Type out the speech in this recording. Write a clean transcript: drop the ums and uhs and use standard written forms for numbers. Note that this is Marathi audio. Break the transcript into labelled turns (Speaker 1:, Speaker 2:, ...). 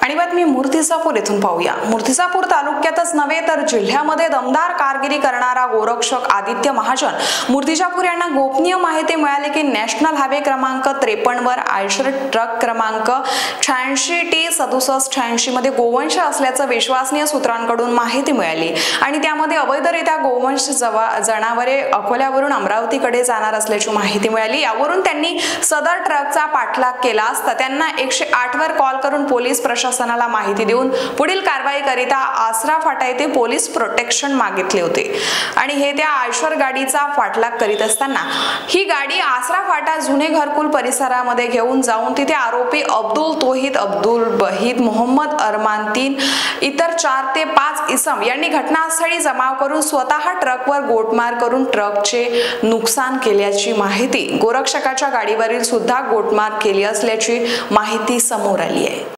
Speaker 1: आणि बातमी मूर्तिजापूर येथून पाहूया। मूर्तिजापूर तालुक्यातच नव्हे तर जिल्ह्यामध्ये दमदार कारगिरी करणारा गोरक्षक आदित्य महाजन मूर्तिजापूर यांना गोपनीय माहिती मिळाली की नॅशनल हायवे क्रमांक 53 वर आयशर ट्रक क्रमांक 86T6786 मध्ये गोवंश असल्याचं विश्वसनीय सूत्रांकडून माहिती मिळाली आणि त्यामध्ये अवैधरित्या गोवंश जनावरे अकोल्यावरून अमरावतीकडे जाणार असल्याची माहिती मिळाली। यावरून त्यांनी सदर ट्रकचा पाठलाग केला असता त्यांना 108 वर कॉल करून पोलीस प्रशासनाला माहिती देऊन पुढील कारवाई करिता आसरा फाटा येथे पोलीस प्रोटेक्शन मागितले होते आणि हे त्या आयशर गाडीचा पाठलाग करीत असताना ही गाडी आसरा फाटा जुने घरकुल परिसरामध्ये घेऊन जाऊन तिथे आरोपी अब्दुल तोहीद अब्दुल बहीद मोहम्मद अरमान 3 इतर 4 ते 5 इसम यांनी घटनास्थळी जमाव करून स्वतः ट्रकवर गोटमार करून ट्रकचे नुकसान केल्याची माहिती गोरक्षकाच्या गाडीवरील सुद्धा गोटमार केली असल्याची माहिती समोर आली आहे।